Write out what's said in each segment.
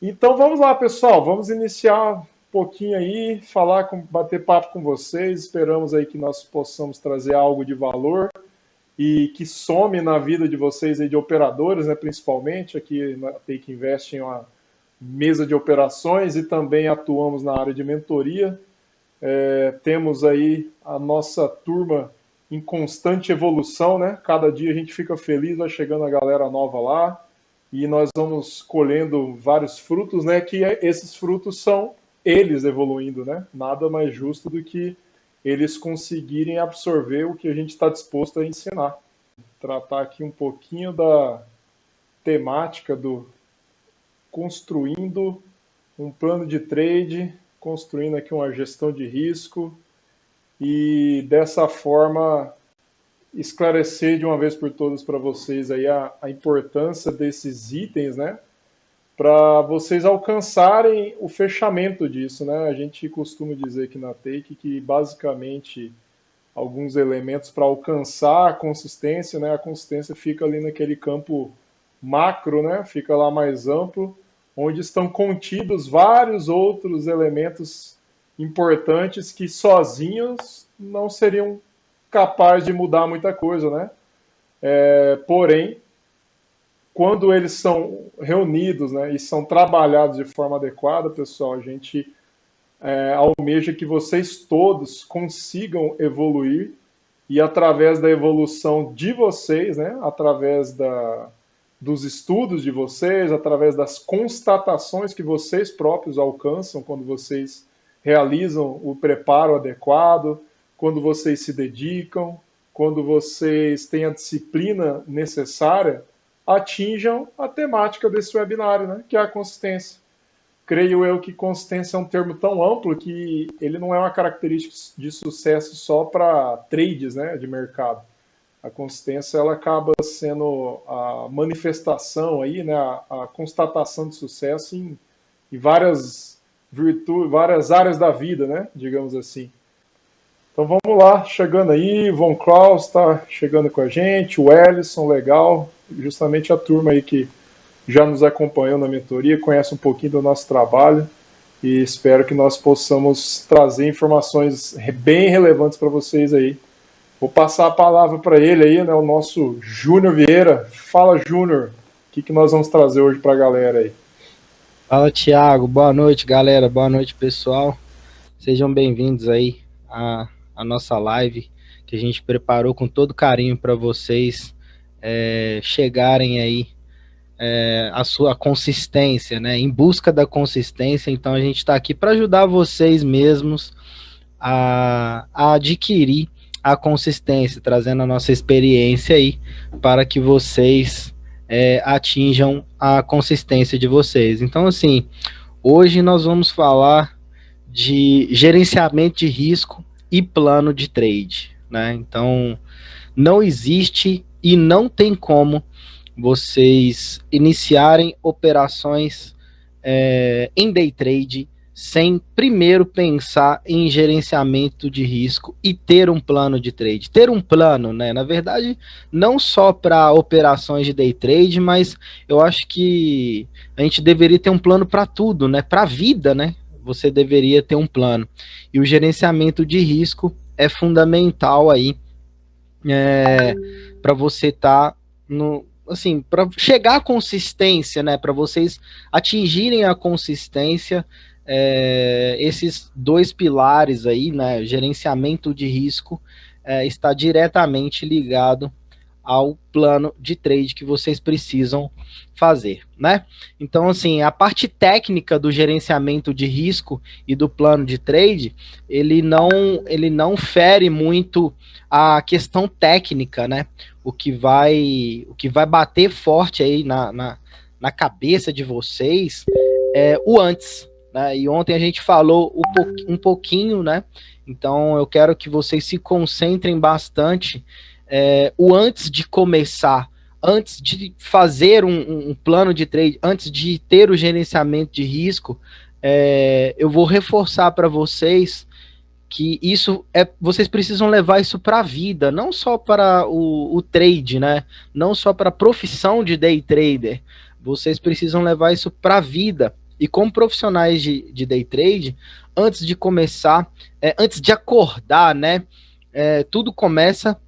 Então vamos lá, pessoal. Vamos iniciar um pouquinho aí, bater papo com vocês. Esperamos aí que nós possamos trazer algo de valor e que some na vida de vocês aí de operadores, né, principalmente. Aqui na Take Invest em uma mesa de operações e também atuamos na área de mentoria. Temos aí a nossa turma em constante evolução, né? Cada dia a gente fica feliz, vai chegando a galera nova lá e nós vamos colhendo vários frutos, né? Que esses frutos são eles evoluindo, né? Nada mais justo do que eles conseguirem absorver o que a gente está disposto a ensinar. Tratar aqui um pouquinho da temática do construindo um plano de trade, construindo aqui uma gestão de risco e dessa forma esclarecer de uma vez por todas para vocês aí a importância desses itens, né? Para vocês alcançarem o fechamento disso, né? A gente costuma dizer aqui na Take que basicamente alguns elementos para alcançar a consistência, né? A consistência fica ali naquele campo macro, né? Fica lá mais amplo, onde estão contidos vários outros elementos importantes que sozinhos não seriam capazes de mudar muita coisa, né? Porém, quando eles são reunidos, né, e são trabalhados de forma adequada, pessoal, a gente almeja que vocês todos consigam evoluir e através da evolução de vocês, né, através dos estudos de vocês, através das constatações que vocês próprios alcançam quando vocês realizam o preparo adequado, quando vocês se dedicam, quando vocês têm a disciplina necessária, atinjam a temática desse webinário, né, que é a consistência. Creio eu que consistência é um termo tão amplo que ele não é uma característica de sucesso só para trades, né, de mercado. A consistência ela acaba sendo a manifestação aí, né, a constatação de sucesso em várias virtudes, várias áreas da vida, né, digamos assim. Então vamos lá, chegando aí, Von Klaus está chegando com a gente, o Ellison, legal, justamente a turma aí que já nos acompanhou na mentoria, conhece um pouquinho do nosso trabalho e espero que nós possamos trazer informações bem relevantes para vocês aí. Vou passar a palavra para ele aí, né, o nosso Júnior Vieira. Fala, Júnior, que nós vamos trazer hoje para a galera aí? Fala, Thiago. Boa noite, galera. Boa noite, pessoal. Sejam bem-vindos aí à nossa live que a gente preparou com todo carinho para vocês chegarem aí à sua consistência, né? Em busca da consistência. Então, a gente está aqui para ajudar vocês mesmos a adquirir a consistência, trazendo a nossa experiência aí para que vocês atinjam a consistência de vocês. Então, assim, hoje nós vamos falar de gerenciamento de risco e plano de trade, né? Então, não existe e não tem como vocês iniciarem operações em day trade sem primeiro pensar em gerenciamento de risco e ter um plano de trade. Ter um plano, né? Na verdade, não só para operações de day trade, mas eu acho que a gente deveria ter um plano para tudo, né? Para a vida, né? Você deveria ter um plano. E o gerenciamento de risco é fundamental aí para você estar no, assim, para chegar à consistência, né, para vocês atingirem a consistência, esses dois pilares aí, né, gerenciamento de risco, está diretamente ligado ao plano de trade que vocês precisam fazer, né? Então, assim, a parte técnica do gerenciamento de risco e do plano de trade, ele não fere muito a questão técnica, né? O que vai bater forte aí na cabeça de vocês é o antes, né? E ontem a gente falou um pouquinho, né? Então, eu quero que vocês se concentrem bastante o antes de começar, antes de fazer um plano de trade, antes de ter o gerenciamento de risco, eu vou reforçar para vocês que vocês precisam levar isso para a vida, não só para o trade, né? Não só para a profissão de day trader. Vocês precisam levar isso para a vida. E como profissionais de day trade, antes de começar, antes de acordar, né? Tudo começa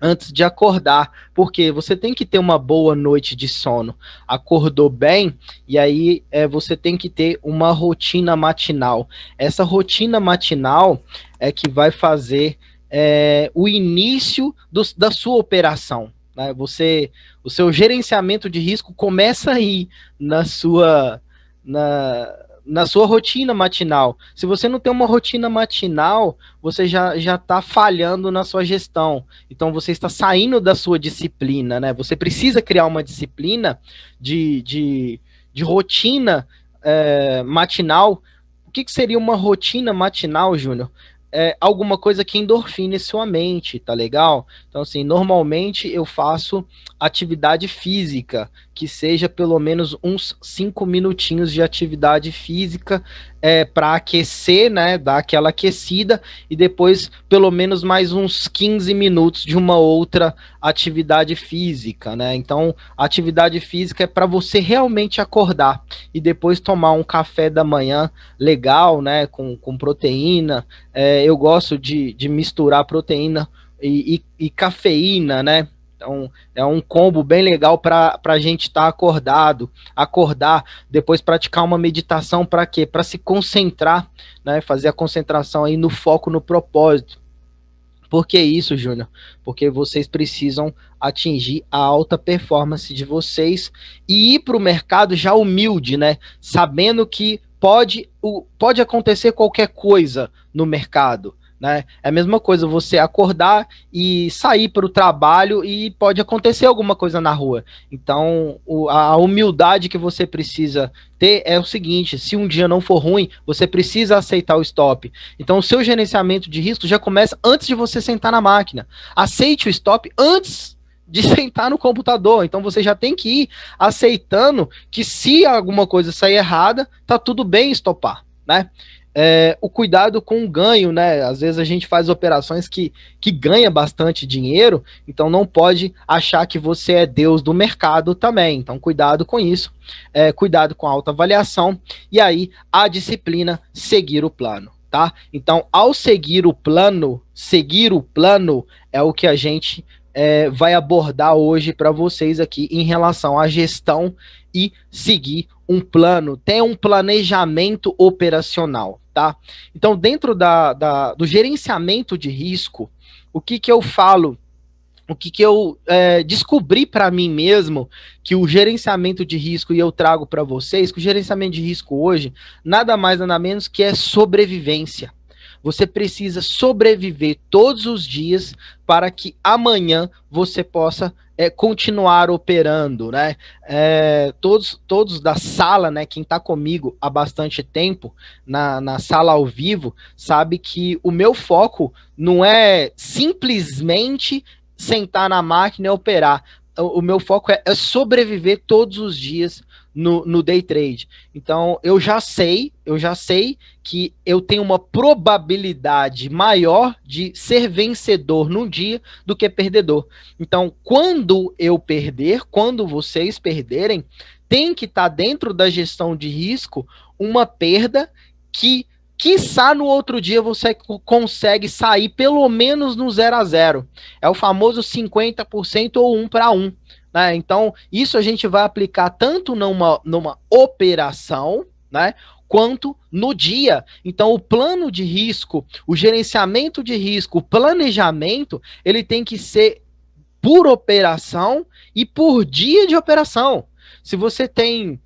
antes de acordar, porque você tem que ter uma boa noite de sono. Acordou bem, e aí você tem que ter uma rotina matinal. Essa rotina matinal é que vai fazer o início da sua operação. Né? O seu gerenciamento de risco começa aí na sua rotina matinal. Se você não tem uma rotina matinal, você já está falhando na sua gestão. Então você está saindo da sua disciplina, né? Você precisa criar uma disciplina de rotina matinal. O que seria uma rotina matinal, Júnior? Alguma coisa que endorfine sua mente, tá legal? Então, assim, normalmente eu faço atividade física, que seja pelo menos uns 5 minutinhos de atividade física para aquecer, né? Dar aquela aquecida, e depois pelo menos mais uns 15 minutos de uma outra atividade física, né? Então, a atividade física é para você realmente acordar e depois tomar um café da manhã legal, né? Com proteína. Eu gosto de misturar proteína e cafeína, né? Então, é um combo bem legal para a gente estar acordar, depois praticar uma meditação para quê? Para se concentrar, né? Fazer a concentração aí no foco, no propósito. Por que isso, Júnior? Porque vocês precisam atingir a alta performance de vocês e ir para o mercado já humilde, né? Sabendo que pode acontecer qualquer coisa no mercado, né? É a mesma coisa você acordar e sair para o trabalho e pode acontecer alguma coisa na rua. Então, a humildade que você precisa ter é o seguinte: se um dia não for ruim, você precisa aceitar o stop. Então, o seu gerenciamento de risco já começa antes de você sentar na máquina. Aceite o stop antes de sentar no computador. Então você já tem que ir aceitando que se alguma coisa sair errada, tá tudo bem estopar, né? O cuidado com o ganho, né? Às vezes a gente faz operações que ganha bastante dinheiro, então não pode achar que você é Deus do mercado também. Então cuidado com isso, cuidado com a autoavaliação, e aí a disciplina, seguir o plano, tá? Então, ao seguir o plano é o que a gente vai abordar hoje para vocês aqui em relação à gestão e seguir um plano, ter um planejamento operacional, tá? Então, dentro do gerenciamento de risco, o que eu falo, o que eu descobri para mim mesmo, que o gerenciamento de risco, e eu trago para vocês, que o gerenciamento de risco hoje, nada mais nada menos que é sobrevivência. Você precisa sobreviver todos os dias para que amanhã você possa continuar operando, né? Todos da sala, né? Quem está comigo há bastante tempo na sala ao vivo, sabe que o meu foco não é simplesmente sentar na máquina e operar. O meu foco é sobreviver todos os dias no day trade. Então, eu já sei que eu tenho uma probabilidade maior de ser vencedor num dia do que perdedor. Então, quando vocês perderem, tem que estar dentro da gestão de risco uma perda que, quiçá, no outro dia você consegue sair pelo menos no 0-0. É o famoso 50% ou 1-1. Né? Então, isso a gente vai aplicar tanto numa operação, né, quanto no dia. Então, o plano de risco, o gerenciamento de risco, o planejamento, ele tem que ser por operação e por dia de operação. Se você tem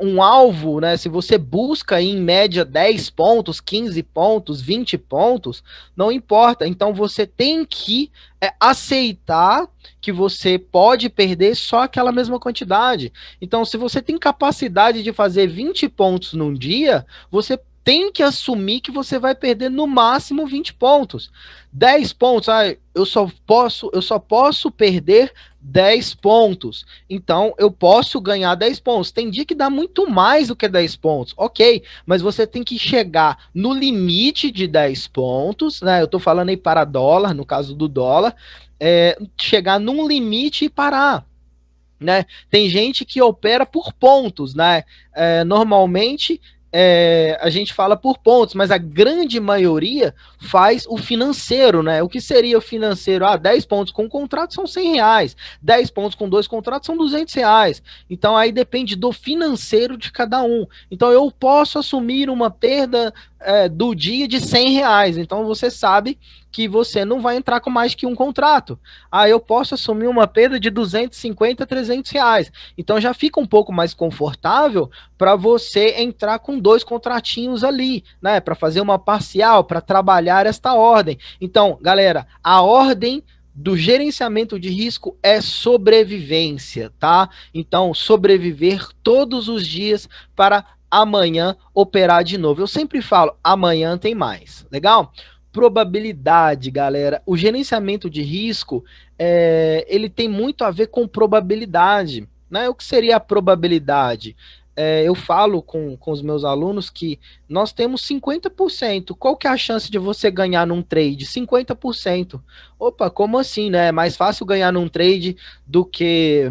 um alvo, né? Se você busca em média 10 pontos, 15 pontos, 20 pontos, não importa. Então você tem que aceitar que você pode perder só aquela mesma quantidade. Então, se você tem capacidade de fazer 20 pontos num dia, você tem que assumir que você vai perder no máximo 20 pontos. 10 pontos, eu só posso perder 10 pontos. Então, eu posso ganhar 10 pontos. Tem dia que dá muito mais do que 10 pontos. Ok, mas você tem que chegar no limite de 10 pontos, né? Eu tô falando aí para dólar, no caso do dólar, chegar num limite e parar. né? Tem gente que opera por pontos, né? Normalmente a gente fala por pontos, mas a grande maioria faz o financeiro, né? O que seria o financeiro? 10 pontos com um contrato são R$100, 10 pontos com 2 contratos são R$200. Então aí depende do financeiro de cada um. Então eu posso assumir uma perda do dia de R$100. Então você sabe que você não vai entrar com mais que um contrato. Eu posso assumir uma perda de 250, R$300. Então já fica um pouco mais confortável para você entrar com 2 contratinhos ali, né? Para fazer uma parcial, para trabalhar esta ordem. Então, galera, a ordem do gerenciamento de risco é sobrevivência, tá? Então, sobreviver todos os dias para amanhã operar de novo. Eu sempre falo, amanhã tem mais, legal? Probabilidade, galera. O gerenciamento de risco, ele tem muito a ver com probabilidade, né? O que seria a probabilidade? Eu falo com os meus alunos que nós temos 50%. Qual que é a chance de você ganhar num trade? 50%. Opa, como assim, né? É mais fácil ganhar num trade do que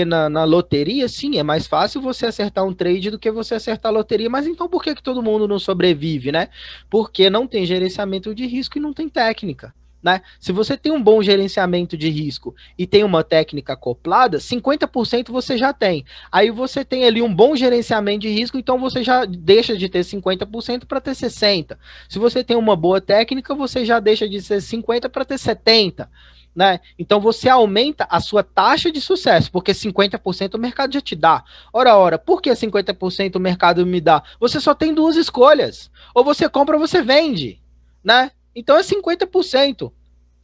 na loteria? Sim, é mais fácil você acertar um trade do que você acertar a loteria. Mas então por que todo mundo não sobrevive, né? Porque não tem gerenciamento de risco e não tem técnica. Né? Se você tem um bom gerenciamento de risco e tem uma técnica acoplada, 50% você já tem. Aí você tem ali um bom gerenciamento de risco, então você já deixa de ter 50% para ter 60%. Se você tem uma boa técnica, você já deixa de ser 50% para ter 70%. Né? Então você aumenta a sua taxa de sucesso, porque 50% o mercado já te dá. Ora, por que 50% o mercado me dá? Você só tem 2 escolhas. Ou você compra ou você vende. Né? Então é 50%.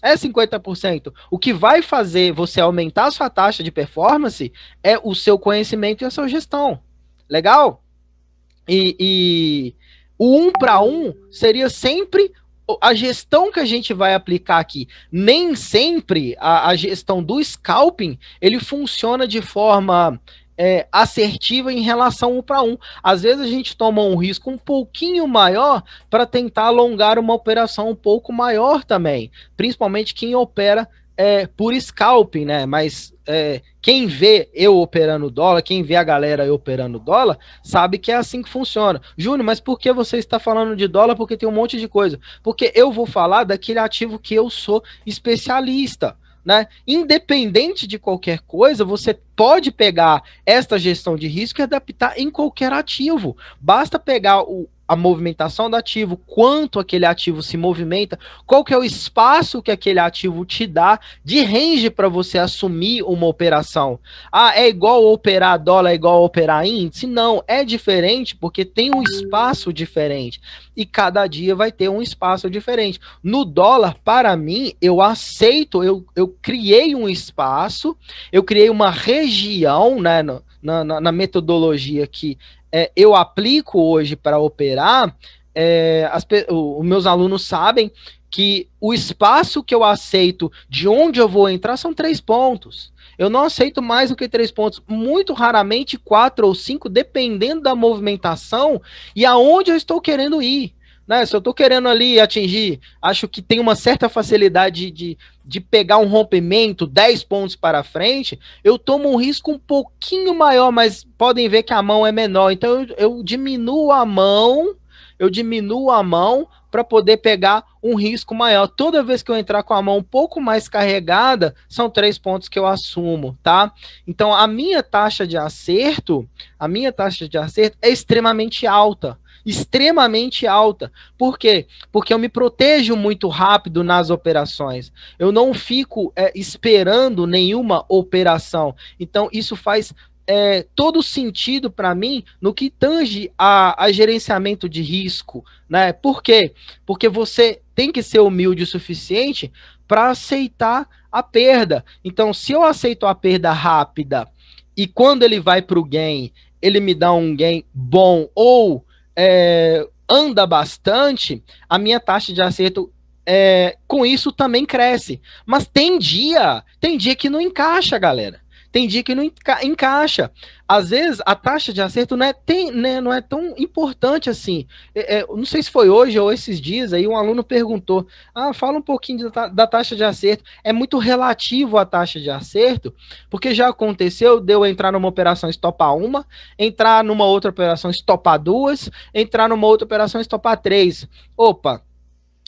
É 50%. O que vai fazer você aumentar a sua taxa de performance é o seu conhecimento e a sua gestão. Legal? E o 1 para 1 seria sempre a gestão que a gente vai aplicar aqui. Nem sempre a gestão do scalping ele funciona de forma assertiva em relação 1 para 1. Às vezes a gente toma um risco um pouquinho maior para tentar alongar uma operação um pouco maior também, principalmente quem opera por scalping, né? Mas quem vê eu operando dólar, quem vê a galera eu operando dólar, sabe que é assim que funciona. Júnior, mas por que você está falando de dólar? Porque tem um monte de coisa. Porque eu vou falar daquele ativo que eu sou especialista. Né? Independente de qualquer coisa, você pode pegar esta gestão de risco e adaptar em qualquer ativo. Basta pegar a movimentação do ativo, quanto aquele ativo se movimenta, qual que é o espaço que aquele ativo te dá de range para você assumir uma operação. É igual operar dólar, é igual operar índice? Não, é diferente porque tem um espaço diferente e cada dia vai ter um espaço diferente. No dólar, para mim, eu aceito, eu criei um espaço, eu criei uma região, né, na metodologia que eu aplico hoje para operar. Os meus alunos sabem que o espaço que eu aceito de onde eu vou entrar são 3 pontos. Eu não aceito mais do que 3 pontos, muito raramente 4 ou 5, dependendo da movimentação e aonde eu estou querendo ir. Né? Se eu estou querendo ali atingir, acho que tem uma certa facilidade de pegar um rompimento 10 pontos para frente, eu tomo um risco um pouquinho maior, mas podem ver que a mão é menor. Então eu diminuo a mão para poder pegar um risco maior. Toda vez que eu entrar com a mão um pouco mais carregada, são 3 pontos que eu assumo, tá? Então a minha taxa de acerto é extremamente alta. Extremamente alta. Por quê? Porque eu me protejo muito rápido nas operações. Eu não fico esperando nenhuma operação. Então, isso faz todo sentido para mim no que tange a gerenciamento de risco. Né? Por quê? Porque você tem que ser humilde o suficiente para aceitar a perda. Então, se eu aceito a perda rápida e quando ele vai para o gain, ele me dá um gain bom ou anda bastante, a minha taxa de acerto com isso também cresce. Mas tem dia que não encaixa, galera. tem dia que não encaixa. Às vezes, a taxa de acerto não é tão importante assim. Não sei se foi hoje ou esses dias, aí um aluno perguntou, fala um pouquinho da taxa de acerto. É muito relativo a taxa de acerto, porque já aconteceu de eu entrar numa operação estopar uma, entrar numa outra operação estopar duas, entrar numa outra operação estopar três. Opa,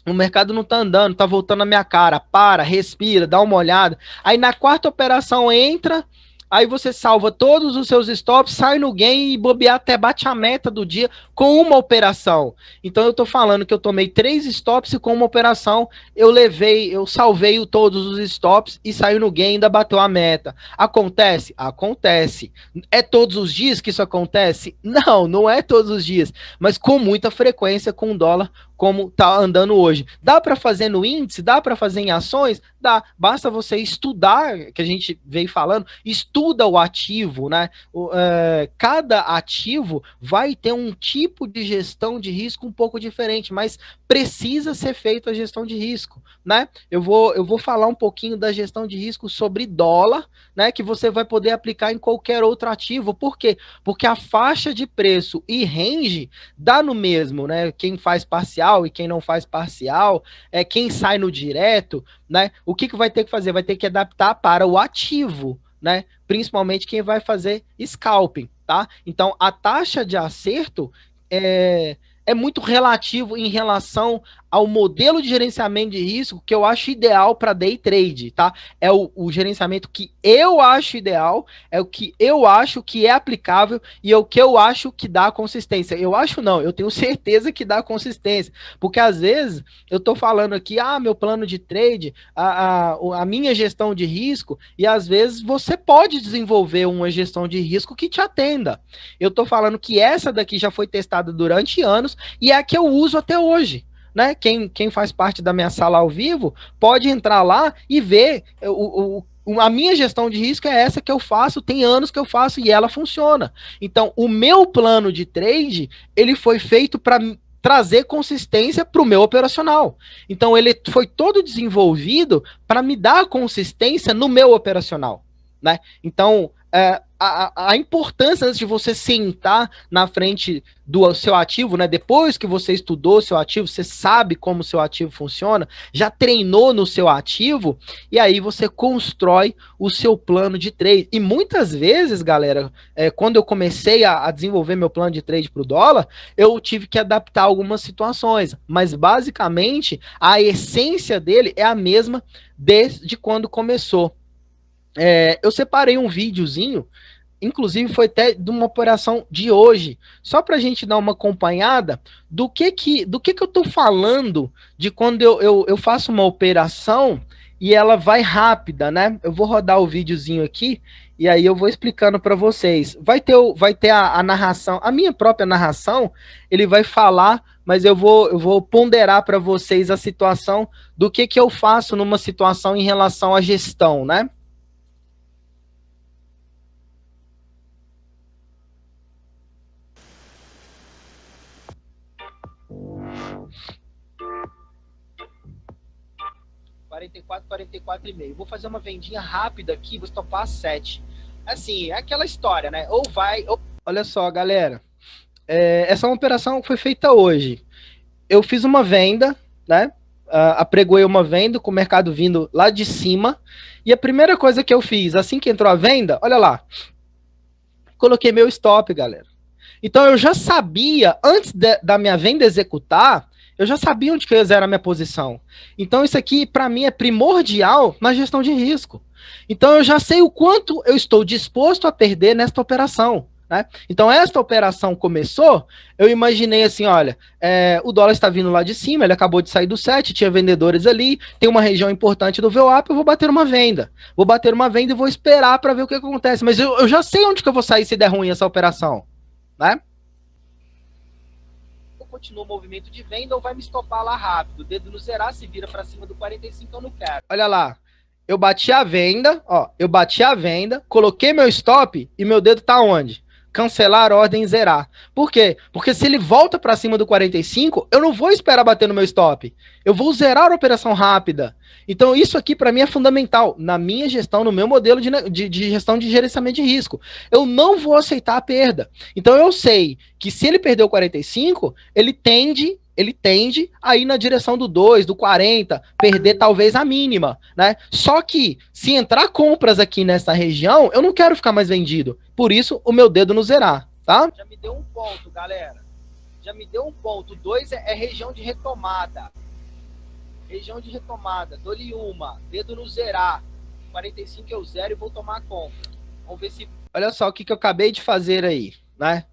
o mercado não tá andando, tá voltando na minha cara. Para, respira, dá uma olhada. Aí na quarta operação entra, aí você salva todos os seus stops, sai no gain e bobear até bate a meta do dia com uma operação. Então eu tô falando que eu tomei 3 stops e com uma operação eu salvei todos os stops e saiu no gain e ainda bateu a meta. Acontece? Acontece. É todos os dias que isso acontece? Não, não é todos os dias, mas com muita frequência com o dólar como tá andando hoje. Dá para fazer no índice? Dá para fazer em ações? Dá. Basta você estudar, que a gente veio falando, estuda o ativo, né? Cada ativo vai ter um tipo de gestão de risco um pouco diferente, mas precisa ser feita a gestão de risco, né? Eu vou falar um pouquinho da gestão de risco sobre dólar, né? Que você vai poder aplicar em qualquer outro ativo. Por quê? Porque a faixa de preço e range dá no mesmo, né? Quem faz parcial e quem não faz parcial, quem sai no direto, né? O que vai ter que fazer? Vai ter que adaptar para o ativo, né? Principalmente quem vai fazer scalping, tá? Então, a taxa de acerto é muito relativo em relação ao modelo de gerenciamento de risco que eu acho ideal para day trade, tá? É o gerenciamento que eu acho ideal, é o que eu acho que é aplicável e é o que eu acho que dá consistência. Eu acho não, eu tenho certeza que dá consistência, porque às vezes eu tô falando aqui, meu plano de trade, a minha gestão de risco, e às vezes você pode desenvolver uma gestão de risco que te atenda. Eu tô falando que essa daqui já foi testada durante anos e é a que eu uso até hoje. Né? Quem faz parte da minha sala ao vivo pode entrar lá e ver a minha gestão de risco é essa que eu faço, tem anos que eu faço e ela funciona. Então, o meu plano de trade, ele foi feito para trazer consistência para o meu operacional. Então, ele foi todo desenvolvido para me dar consistência no meu operacional. Né? Então, a importância antes de você sentar na frente do seu ativo, né? Depois que você estudou seu ativo, você sabe como o seu ativo funciona, já treinou no seu ativo, e aí você constrói o seu plano de trade. E muitas vezes, galera, quando eu comecei a desenvolver meu plano de trade para o dólar, eu tive que adaptar algumas situações, mas basicamente a essência dele é a mesma desde quando começou. Eu separei um videozinho, inclusive foi até de uma operação de hoje, só para a gente dar uma acompanhada do que eu tô falando de quando eu faço uma operação e ela vai rápida, né? Eu vou rodar o videozinho aqui e aí eu vou explicando para vocês. Vai ter a narração, a minha própria narração, ele vai falar, mas eu vou ponderar para vocês a situação do que eu faço numa situação em relação à gestão, né? quarenta e meio. Vou fazer uma vendinha rápida aqui, vou estopar 7. Assim, é aquela história, né? Ou vai... Olha só, galera. Essa é uma operação que foi feita hoje. Eu fiz uma venda, né? Apregoei uma venda com o mercado vindo lá de cima. E a primeira coisa que eu fiz, assim que entrou a venda, olha lá. Coloquei meu stop, galera. Então eu já sabia, antes da minha venda executar, eu já sabia onde que era a minha posição. Então isso aqui, para mim, é primordial na gestão de risco. Então eu já sei o quanto eu estou disposto a perder nesta operação. Né? Então esta operação começou, eu imaginei assim, olha, o dólar está vindo lá de cima, ele acabou de sair do 7, tinha vendedores ali, tem uma região importante do VWAP, eu vou bater uma venda. Vou bater uma venda e vou esperar para ver o que acontece. Mas eu já sei onde que eu vou sair se der ruim essa operação. Né? Continua o movimento de venda ou vai me estopar lá rápido? O dedo no zerar, se vira para cima do 45, eu não quero. Olha lá, eu bati a venda, coloquei meu stop e meu dedo tá onde? cancelar a ordem e zerar. Por quê? Porque se ele volta para cima do 45, eu não vou esperar bater no meu stop. Eu vou zerar a operação rápida. Então isso aqui para mim é fundamental na minha gestão, no meu modelo de gestão de gerenciamento de risco. Eu não vou aceitar a perda. Então eu sei que se ele perder o 45, ele tende a ir na direção do 2, do 40, perder talvez a mínima, né? Só que se entrar compras aqui nessa região, eu não quero ficar mais vendido. Por isso, o meu dedo no zerar, tá? Já me deu um ponto, galera. Já me deu um ponto. 2 é região de retomada. Região de retomada. Dou-lhe uma. Dedo no zerar. 45 eu zero e vou tomar a compra. Vamos ver se... Olha só o que eu acabei de fazer aí, né?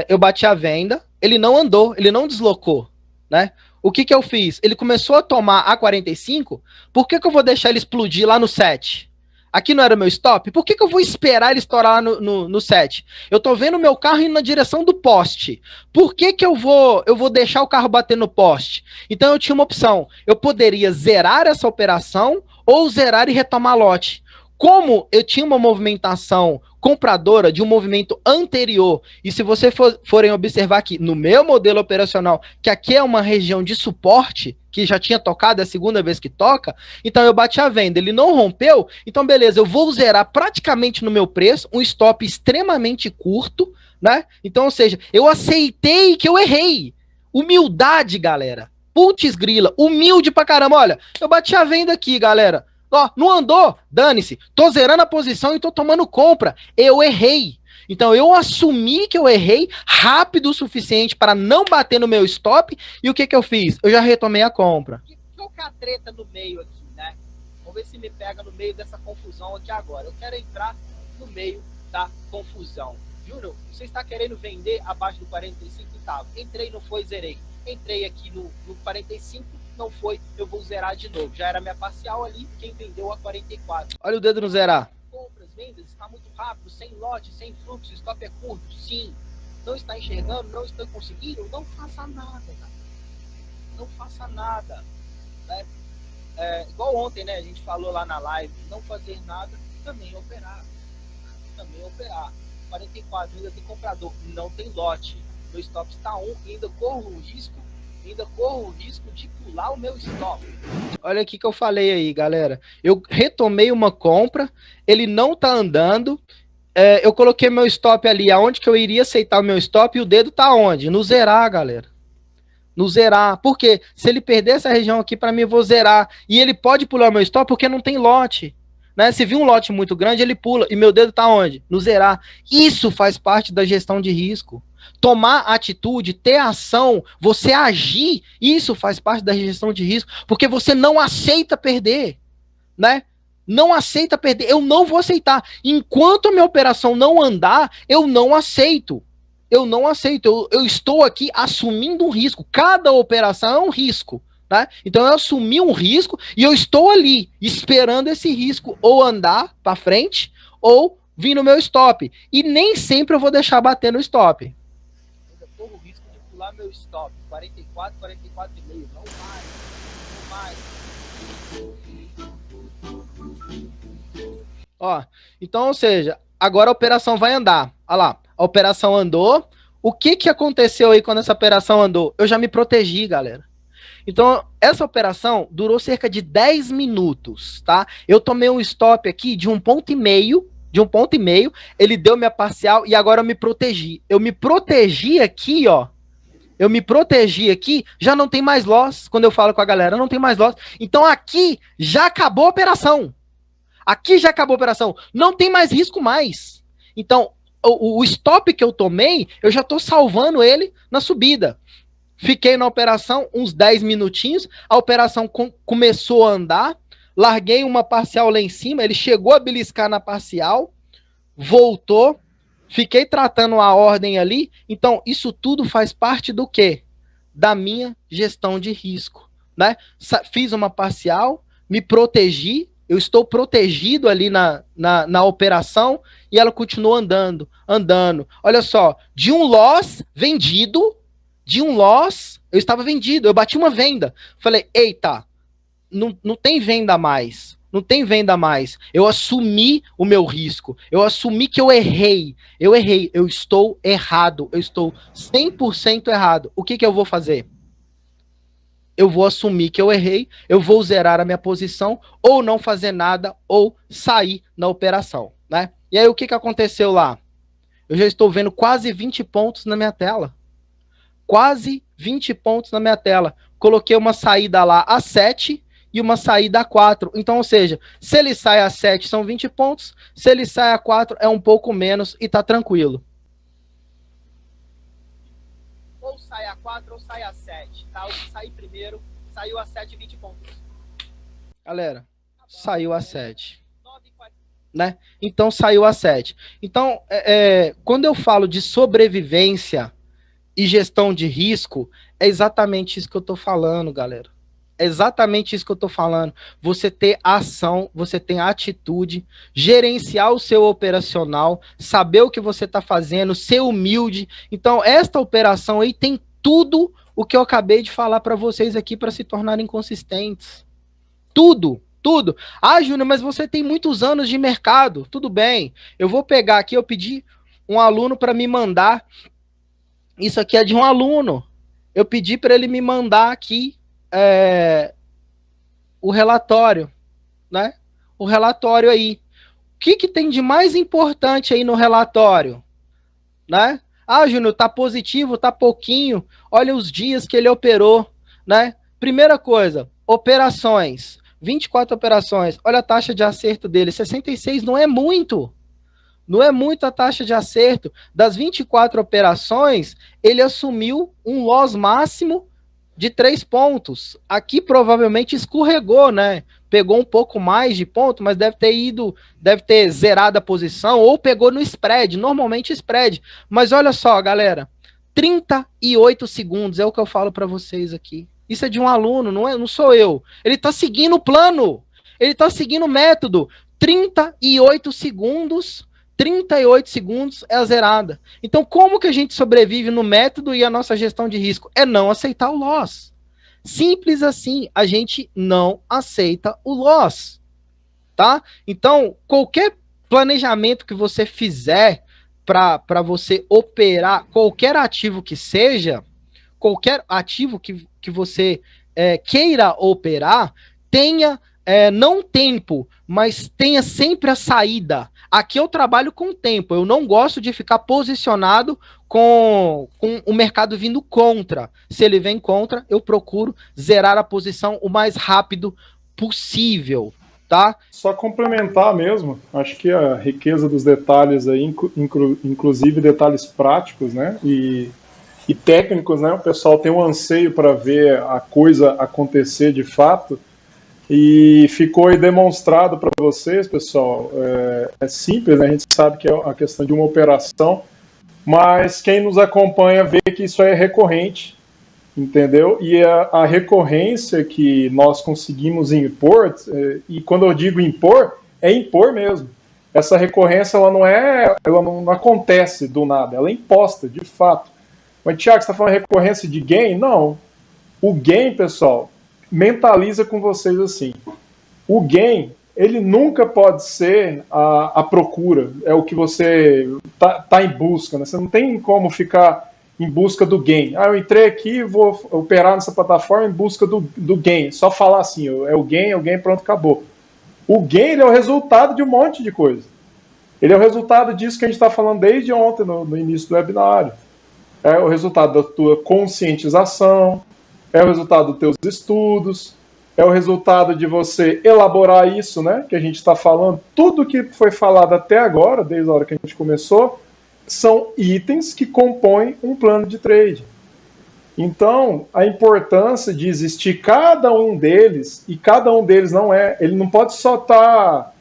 Eu bati a venda. Ele não andou, ele não deslocou, né? O que eu fiz? Ele começou a tomar a 45, por que eu vou deixar ele explodir lá no 7? Aqui não era o meu stop? Por que eu vou esperar ele estourar no 7? Eu tô vendo o meu carro indo na direção do poste. Por que eu vou deixar o carro bater no poste? Então eu tinha uma opção. Eu poderia zerar essa operação ou zerar e retomar lote. Como eu tinha uma movimentação compradora de um movimento anterior, e se vocês forem observar aqui no meu modelo operacional, que aqui é uma região de suporte, que já tinha tocado, é a segunda vez que toca, então eu bati a venda, ele não rompeu, então beleza, eu vou zerar praticamente no meu preço, um stop extremamente curto, né? Então, ou seja, eu aceitei que eu errei. Humildade, galera. Putz grila, humilde pra caramba. Olha, eu bati a venda aqui, galera. Ó, não andou, dane-se, tô zerando a posição e tô tomando compra, eu errei. Então eu assumi que eu errei rápido o suficiente para não bater no meu stop, e o que eu fiz? Eu já retomei a compra. Qual que é a treta no meio aqui, né? Vamos ver se me pega no meio dessa confusão aqui agora. Eu quero entrar no meio da confusão. Júnior, você está querendo vender abaixo do 45 centavos. Entrei, não foi, zerei. Entrei aqui no 45, não foi, eu vou zerar de novo. Já era minha parcial ali, quem vendeu a 44. Olha o dedo no zerar. Compras, vendas, está muito rápido, sem lote, sem fluxo, stop é curto, sim. Não está enxergando, não estou conseguindo, não faça nada, cara. Não faça nada. Né? Igual ontem, né, a gente falou lá na live, não fazer nada, também operar. Também operar. 44, ainda tem comprador, não tem lote. Meu stop está 1, ainda corro o risco de pular o meu stop. Olha aqui que eu falei aí, galera. Eu retomei uma compra, ele não tá andando, eu coloquei meu stop ali, aonde que eu iria aceitar o meu stop, e o dedo tá onde? No zerar, galera. No zerar. Por quê? Se ele perder essa região aqui, para mim, eu vou zerar. E ele pode pular o meu stop porque não tem lote. Né? Se vir um lote muito grande, ele pula. E meu dedo tá onde? No zerar. Isso faz parte da gestão de risco. Tomar atitude, ter ação, você agir, isso faz parte da gestão de risco, porque você não aceita perder, né? Não aceita perder, eu não vou aceitar. Enquanto a minha operação não andar, eu não aceito. Eu não aceito, eu estou aqui assumindo um risco. Cada operação é um risco, né? Então eu assumi um risco e eu estou ali esperando esse risco ou andar para frente ou vir no meu stop. E nem sempre eu vou deixar bater no stop. O risco de pular meu stop 44, 44,5, não mais. Ó, então, ou seja, agora a operação vai andar. Olha lá, a operação andou. O que aconteceu aí quando essa operação andou? Eu já me protegi, galera. Então, essa operação durou cerca de 10 minutos, tá? Eu tomei um stop aqui de 1,5 meio, ele deu minha parcial e agora eu me protegi. Eu me protegi aqui, ó. Já não tem mais loss. Quando eu falo com a galera, não tem mais loss. Então aqui já acabou a operação. Não tem mais risco mais. Então, o stop que eu tomei, eu já tô salvando ele na subida. Fiquei na operação uns 10 minutinhos, a operação começou a andar, larguei uma parcial lá em cima, ele chegou a beliscar na parcial, voltou, fiquei tratando a ordem ali. Então, isso tudo faz parte do quê? Da minha gestão de risco, né? Fiz uma parcial, me protegi, eu estou protegido ali na operação e ela continuou andando. Olha só, de um loss vendido, eu estava vendido, eu bati uma venda. Falei, eita, não tem venda mais. Não tem venda mais. Eu assumi o meu risco. Eu assumi que eu errei. Eu errei. Eu estou errado. Eu estou 100% errado. O que eu vou fazer? Eu vou assumir que eu errei, eu vou zerar a minha posição, ou não fazer nada, ou sair na operação, né? E aí o que aconteceu lá? Eu já estou vendo quase 20 pontos na minha tela. Quase 20 pontos na minha tela. Coloquei uma saída lá a 7 e uma saída a 4. Então, ou seja, se ele sai a 7 são 20 pontos, se ele sai a 4 é um pouco menos e tá tranquilo. Ou sai a 4 ou sai a 7, tá? O que sair primeiro, saiu a 7, 20 pontos. Galera, saiu a 7. Né? Então, saiu a 7. Então, quando eu falo de sobrevivência e gestão de risco, é exatamente isso que eu tô falando, galera. É exatamente isso que eu tô falando. Você ter ação, você ter atitude, gerenciar o seu operacional, saber o que você tá fazendo, ser humilde. Então, esta operação aí tem tudo o que eu acabei de falar para vocês aqui para se tornarem consistentes. Tudo, tudo. Ah, Júnior, mas você tem muitos anos de mercado. Tudo bem. Eu vou pegar aqui, eu pedi um aluno para me mandar. Isso aqui é de um aluno. Eu pedi para ele me mandar aqui o relatório, né? O relatório aí. O que tem de mais importante aí no relatório, né? Ah, Júnior, tá positivo, tá pouquinho. Olha os dias que ele operou, né? Primeira coisa, operações. 24 operações. Olha a taxa de acerto dele, 66 não é muito. Não é muito a taxa de acerto. Das 24 operações, ele assumiu um loss máximo de 3 pontos. Aqui provavelmente escorregou, né? Pegou um pouco mais de ponto, mas deve ter zerado a posição ou pegou no spread, normalmente spread. Mas olha só, galera, 38 segundos é o que eu falo para vocês aqui. Isso é de um aluno, não sou eu. Ele tá seguindo o plano. Ele tá seguindo o método. 38 segundos é a zerada. Então, como que a gente sobrevive no método e a nossa gestão de risco? É não aceitar o loss. Simples assim, a gente não aceita o loss, tá? Então, qualquer planejamento que você fizer para você operar qualquer ativo que seja, qualquer ativo que você queira operar, tenha não tempo, mas tenha sempre a saída. Aqui eu trabalho com tempo, eu não gosto de ficar posicionado com o mercado vindo contra. Se ele vem contra, eu procuro zerar a posição o mais rápido possível, tá? Só complementar mesmo, acho que a riqueza dos detalhes aí, inclusive detalhes práticos, né, e técnicos, né, o pessoal tem um anseio para ver a coisa acontecer de fato, e ficou aí demonstrado para vocês, pessoal, é simples, né? A gente sabe que é a questão de uma operação, mas quem nos acompanha vê que isso é recorrente, entendeu? E a recorrência que nós conseguimos impor, e quando eu digo impor, é impor mesmo. Essa recorrência ela não acontece do nada, ela é imposta, de fato. Mas, Thiago, você está falando recorrência de gain? Não. O gain, pessoal, mentaliza com vocês assim. O gain, ele nunca pode ser a procura, é o que você tá em busca, né? Você não tem como ficar em busca do gain. Ah, eu entrei aqui e vou operar nessa plataforma em busca do gain. Só falar assim, é o gain, pronto, acabou. O gain, ele é o resultado de um monte de coisa. Ele é o resultado disso que a gente está falando desde ontem, no início do webinário. É o resultado da tua conscientização, é o resultado dos teus estudos, é o resultado de você elaborar isso, né, que a gente está falando. Tudo que foi falado até agora, desde a hora que a gente começou, são itens que compõem um plano de trade. Então, a importância de existir cada um deles, e cada um deles ele não pode só estar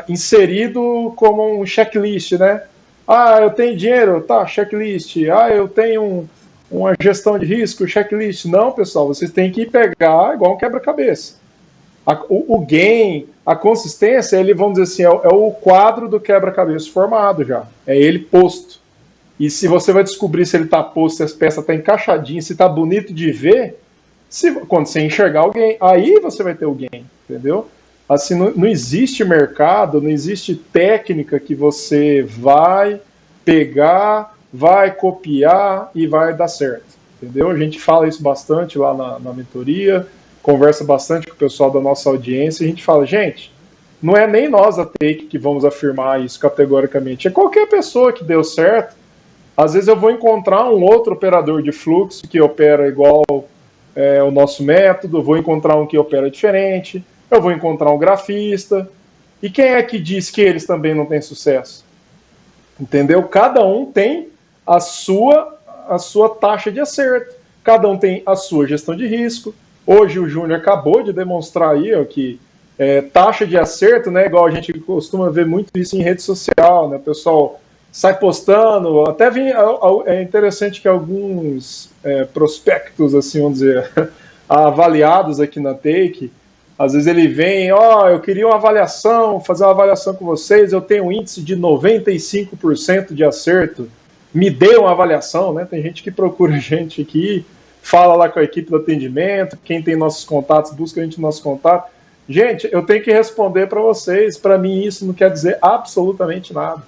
inserido como um checklist, né? Ah, eu tenho dinheiro, tá, checklist. Ah, eu tenho uma gestão de risco, checklist. Não, pessoal, vocês têm que pegar igual um quebra-cabeça. O gain, a consistência, ele, vamos dizer assim, é o quadro do quebra-cabeça formado já. É ele posto. E se você vai descobrir se ele está posto, se as peças estão encaixadinhas, se está bonito de ver, quando você enxergar o gain, aí você vai ter o gain, entendeu? assim, não existe mercado, não existe técnica que você vai pegar, vai copiar e vai dar certo, entendeu? A gente fala isso bastante lá na mentoria, conversa bastante com o pessoal da nossa audiência, e a gente fala, gente, não é nem nós da Take que vamos afirmar isso categoricamente, é qualquer pessoa que deu certo. Às vezes eu vou encontrar um outro operador de fluxo que opera igual o nosso método, eu vou encontrar um que opera diferente, eu vou encontrar um grafista. E quem é que diz que eles também não têm sucesso? Entendeu? Cada um tem a sua taxa de acerto, cada um tem a sua gestão de risco. Hoje o Júnior acabou de demonstrar aí que taxa de acerto, né, igual a gente costuma ver muito isso em rede social, né, o pessoal sai postando, até é interessante que alguns prospectos, assim, vamos dizer, avaliados aqui na Take, às vezes ele vem, eu queria uma avaliação, fazer uma avaliação com vocês, eu tenho um índice de 95% de acerto, me dê uma avaliação, né? Tem gente que procura a gente aqui, fala lá com a equipe do atendimento, quem tem nossos contatos, busca a gente no nosso contato. Gente, eu tenho que responder para vocês, para mim isso não quer dizer absolutamente nada.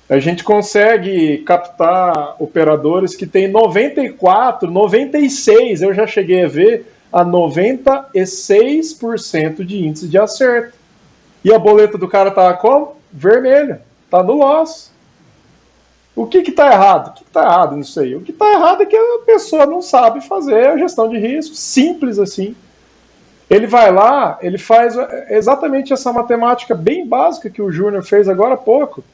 A gente consegue captar operadores que têm 94, 96, eu já cheguei a ver, a 96% de índice de acerto. E a boleta do cara tá como? Vermelha. Tá no loss. O que está errado? O que está errado nisso aí? O que está errado é que a pessoa não sabe fazer a gestão de risco, simples assim. Ele vai lá, ele faz exatamente essa matemática bem básica que o Júnior fez agora há pouco.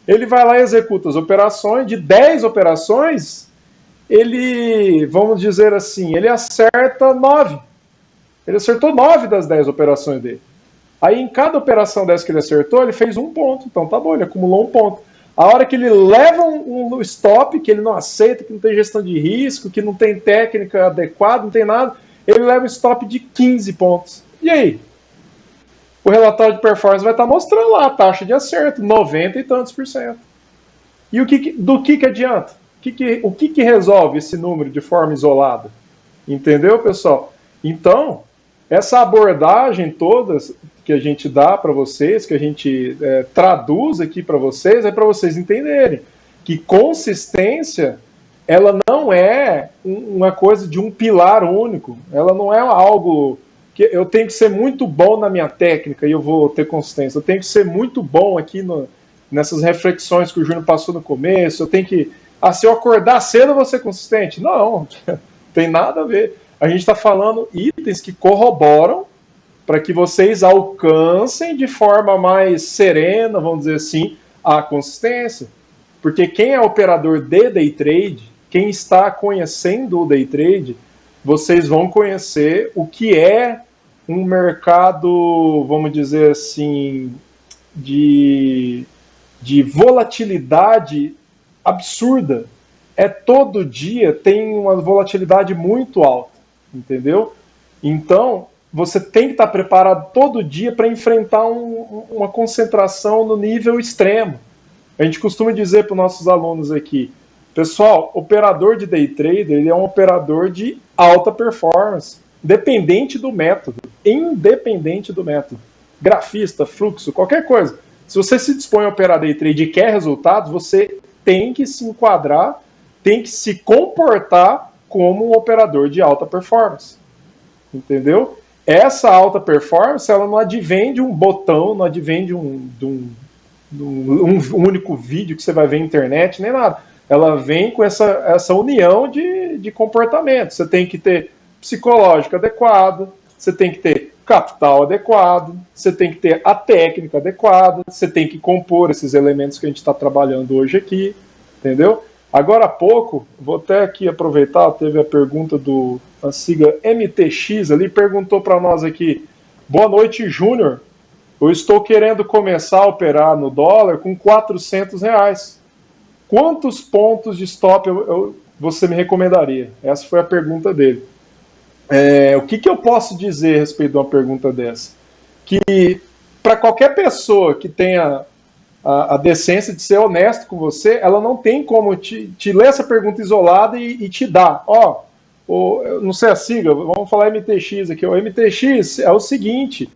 Ele vai lá e executa as operações, de 10 operações, ele, vamos dizer assim, ele acerta 9. Ele acertou 9 das 10 operações dele. Aí em cada operação dessa que ele acertou, ele fez 1 ponto. Então tá bom, ele acumulou 1 ponto. A hora que ele leva um stop, que ele não aceita, que não tem gestão de risco, que não tem técnica adequada, não tem nada, ele leva um stop de 15 pontos. E aí? O relatório de performance vai estar mostrando lá a taxa de acerto, 90 e tantos %. E do que adianta? O que resolve esse número de forma isolada? Entendeu, pessoal? Então, essa abordagem toda que a gente dá para vocês, que a gente traduz aqui para vocês, é para vocês entenderem que consistência, ela não é uma coisa de um pilar único, ela não é algo que eu tenho que ser muito bom na minha técnica e eu vou ter consistência, eu tenho que ser muito bom aqui nessas reflexões que o Júnior passou no começo, eu tenho que, se eu acordar cedo eu vou ser consistente. Não, não tem nada a ver. A gente está falando itens que corroboram para que vocês alcancem de forma mais serena, vamos dizer assim, a consistência. Porque quem é operador de day trade, quem está conhecendo o day trade, vocês vão conhecer o que é um mercado, vamos dizer assim, de volatilidade absurda. Todo dia tem uma volatilidade muito alta, entendeu? Então, você tem que estar preparado todo dia para enfrentar uma concentração no nível extremo. A gente costuma dizer para os nossos alunos aqui, pessoal, operador de day trader, ele é um operador de alta performance, independente do método. Grafista, fluxo, qualquer coisa. Se você se dispõe a operar day trade e quer resultados, você tem que se enquadrar, tem que se comportar como um operador de alta performance. Entendeu? Essa alta performance, ela não advém de um botão, não advém de um único vídeo que você vai ver na internet, nem nada. Ela vem com essa união de comportamento. Você tem que ter psicológico adequado, você tem que ter capital adequado, você tem que ter a técnica adequada, você tem que compor esses elementos que a gente está trabalhando hoje aqui, entendeu? Agora há pouco, vou até aqui aproveitar, teve a pergunta do Ansiga MTX ali, perguntou para nós aqui, boa noite, Júnior, eu estou querendo começar a operar no dólar com R$400. Quantos pontos de stop você me recomendaria? Essa foi a pergunta dele. O que eu posso dizer a respeito de uma pergunta dessa? Que para qualquer pessoa que tenha a decência de ser honesto com você, ela não tem como te ler essa pergunta isolada e te dar. Não sei a sigla, vamos falar MTX aqui. O MTX é o seguinte,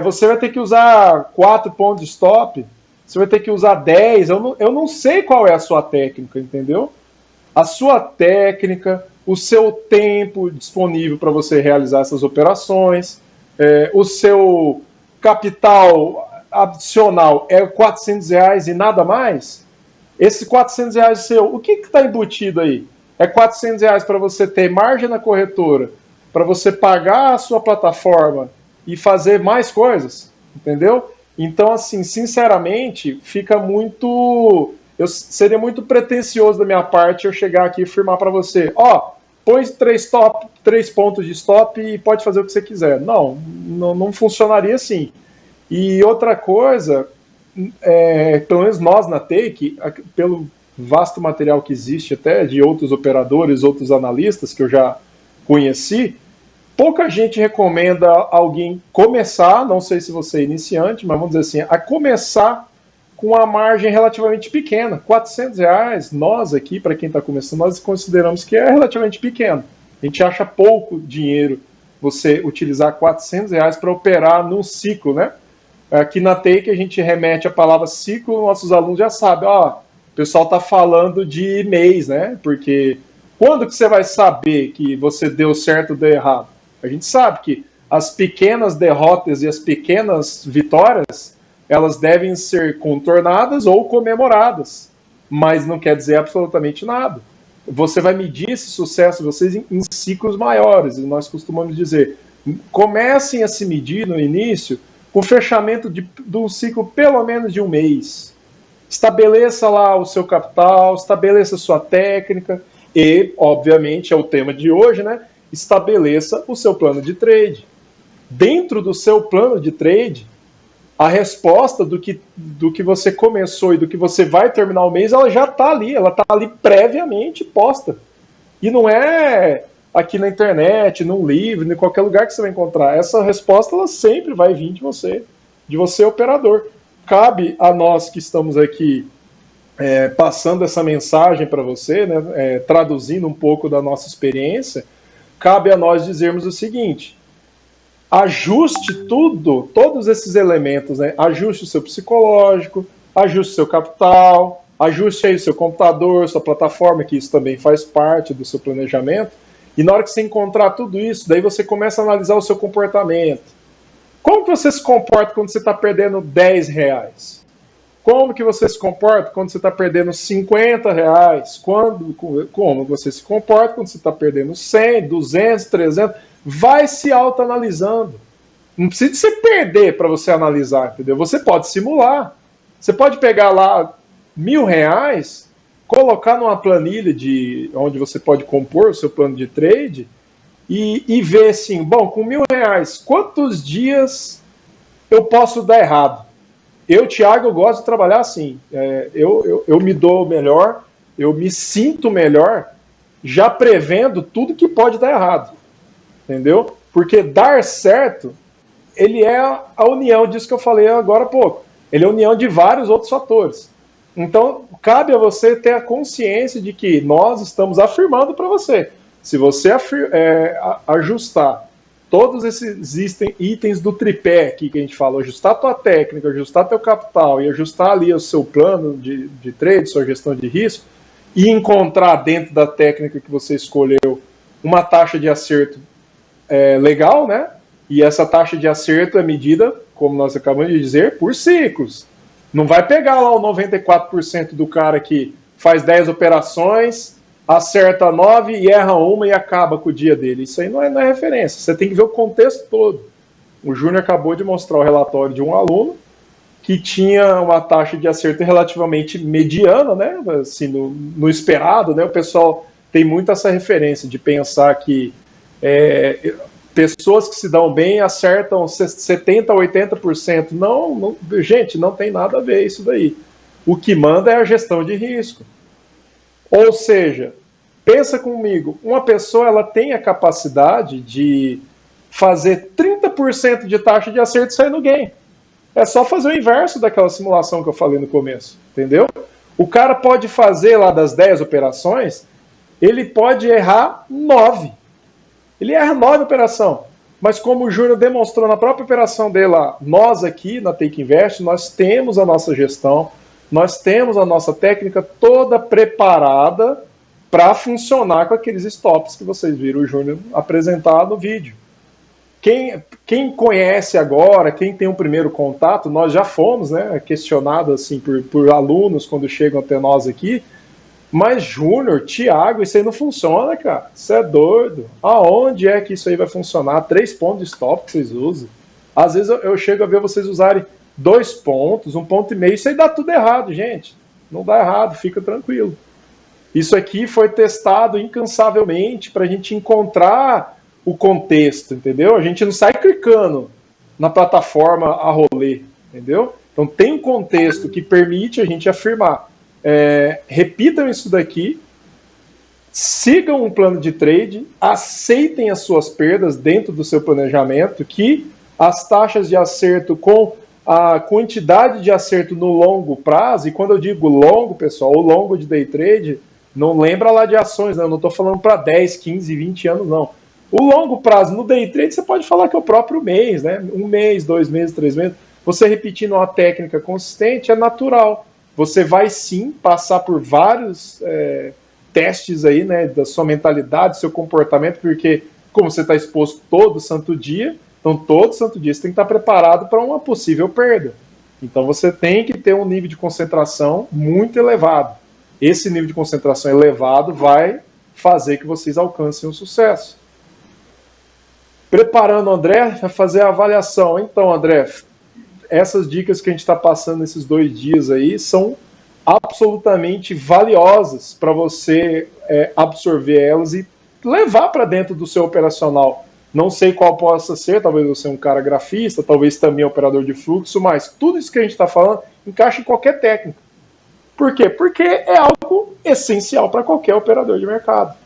Você vai ter que usar 4 pontos de stop, você vai ter que usar 10. Eu não sei qual é a sua técnica, entendeu? A sua técnica, o seu tempo disponível para você realizar essas operações, o seu capital adicional é R$ 400 e nada mais. Esse R$ 400 seu, o que está embutido aí? É R$ 400 para você ter margem na corretora, para você pagar a sua plataforma e fazer mais coisas, entendeu? Então, assim, sinceramente, seria muito pretensioso da minha parte eu chegar aqui e afirmar para você, põe 3 pontos de stop e pode fazer o que você quiser. Não funcionaria assim. E outra coisa, pelo menos nós na Take, pelo vasto material que existe até de outros operadores, outros analistas que eu já conheci, pouca gente recomenda alguém começar, não sei se você é iniciante, mas vamos dizer assim, a começar com uma margem relativamente pequena. R$ 400, nós aqui, para quem está começando, nós consideramos que é relativamente pequeno. A gente acha pouco dinheiro você utilizar R$ 400 para operar num ciclo, né? Aqui na Take a gente remete a palavra ciclo, nossos alunos já sabem, o pessoal está falando de mês, né? Porque quando que você vai saber que você deu certo ou deu errado? A gente sabe que as pequenas derrotas e as pequenas vitórias, elas devem ser contornadas ou comemoradas, mas não quer dizer absolutamente nada. Você vai medir esse sucesso de vocês em ciclos maiores, e nós costumamos dizer, comecem a se medir no início com o fechamento de um ciclo pelo menos de um mês. Estabeleça lá o seu capital, estabeleça a sua técnica e, obviamente, é o tema de hoje, né? Estabeleça o seu plano de trade. Dentro do seu plano de trade, a resposta do que você começou e do que você vai terminar o mês, ela já está ali, ela está ali previamente posta. E não é aqui na internet, num livro, em qualquer lugar que você vai encontrar. Essa resposta ela sempre vai vir de você operador. Cabe a nós que estamos aqui passando essa mensagem para você, né, traduzindo um pouco da nossa experiência, cabe a nós dizermos o seguinte: ajuste todos esses elementos, né? Ajuste o seu psicológico, ajuste o seu capital, ajuste aí o seu computador, sua plataforma, que isso também faz parte do seu planejamento. E na hora que você encontrar tudo isso, daí você começa a analisar o seu comportamento. Como que você se comporta quando você está perdendo R$ 10? Como que você se comporta quando você está perdendo R$ 50? Como você se comporta quando você está perdendo 100, 200, 300? Vai se autoanalisando. Não precisa de você perder para você analisar, entendeu? Você pode simular. Você pode pegar lá R$ 1.000, colocar numa planilha onde você pode compor o seu plano de trade e ver assim, bom, com R$ 1.000, quantos dias eu posso dar errado? Eu, Thiago, eu gosto de trabalhar assim. Eu me dou melhor, eu me sinto melhor, já prevendo tudo que pode dar errado. Entendeu? Porque dar certo, ele é a união disso que eu falei agora há pouco. Ele é a união de vários outros fatores. Então, cabe a você ter a consciência de que nós estamos afirmando para você. Se você ajustar todos esses itens do tripé aqui que a gente fala, ajustar a tua técnica, ajustar teu capital e ajustar ali o seu plano de trade, sua gestão de risco, e encontrar dentro da técnica que você escolheu uma taxa de acerto legal, né? E essa taxa de acerto é medida, como nós acabamos de dizer, por ciclos. Não vai pegar lá o 94% do cara que faz 10 operações, acerta 9 e erra uma e acaba com o dia dele. Isso aí não é referência. Você tem que ver o contexto todo. O Júnior acabou de mostrar o relatório de um aluno que tinha uma taxa de acerto relativamente mediana, né? Assim, no esperado, né? O pessoal tem muito essa referência de pensar que pessoas que se dão bem acertam 70% a 80%. Não, gente, não tem nada a ver isso daí. O que manda é a gestão de risco. Ou seja, pensa comigo, uma pessoa ela tem a capacidade de fazer 30% de taxa de acerto e sair no game. É só fazer o inverso daquela simulação que eu falei no começo, entendeu? O cara pode fazer lá das 10 operações, ele pode errar 9. Ele erra 9 operações. Mas como o Júnior demonstrou na própria operação dele lá, nós aqui na Take Invest, nós temos a nossa gestão, nós temos a nossa técnica toda preparada para funcionar com aqueles stops que vocês viram o Júnior apresentar no vídeo. Quem conhece agora, quem tem um primeiro contato, nós já fomos, né, questionados assim, por alunos quando chegam até nós aqui, mas Júnior, Thiago, isso aí não funciona, cara. Isso é doido. Aonde é que isso aí vai funcionar? 3 pontos de stop que vocês usam. Às vezes eu chego a ver vocês usarem 2 pontos, 1,5 ponto. Isso aí dá tudo errado, gente. Não dá errado, fica tranquilo. Isso aqui foi testado incansavelmente para a gente encontrar o contexto, entendeu? A gente não sai clicando na plataforma a rolê, entendeu? Então tem um contexto que permite a gente afirmar. Repitam isso daqui, sigam um plano de trade, aceitem as suas perdas dentro do seu planejamento, que as taxas de acerto com a quantidade de acerto no longo prazo, e quando eu digo longo, pessoal, o longo de day trade, não lembra lá de ações, não estou falando para 10, 15, 20 anos, não. O longo prazo no day trade, você pode falar que é o próprio mês, né? 1 mês, 2 meses, 3 meses. Você repetindo uma técnica consistente é natural. Você vai sim passar por vários testes aí, né, da sua mentalidade, do seu comportamento, porque como você está exposto todo santo dia, então todo santo dia você tem que estar preparado para uma possível perda. Então você tem que ter um nível de concentração muito elevado. Esse nível de concentração elevado vai fazer que vocês alcancem o sucesso. Preparando o André para fazer a avaliação. Então, André, essas dicas que a gente está passando nesses 2 dias aí são absolutamente valiosas para você absorver elas e levar para dentro do seu operacional. Não sei qual possa ser, talvez você é um cara grafista, talvez também operador de fluxo, mas tudo isso que a gente está falando encaixa em qualquer técnica. Por quê? Porque é algo essencial para qualquer operador de mercado.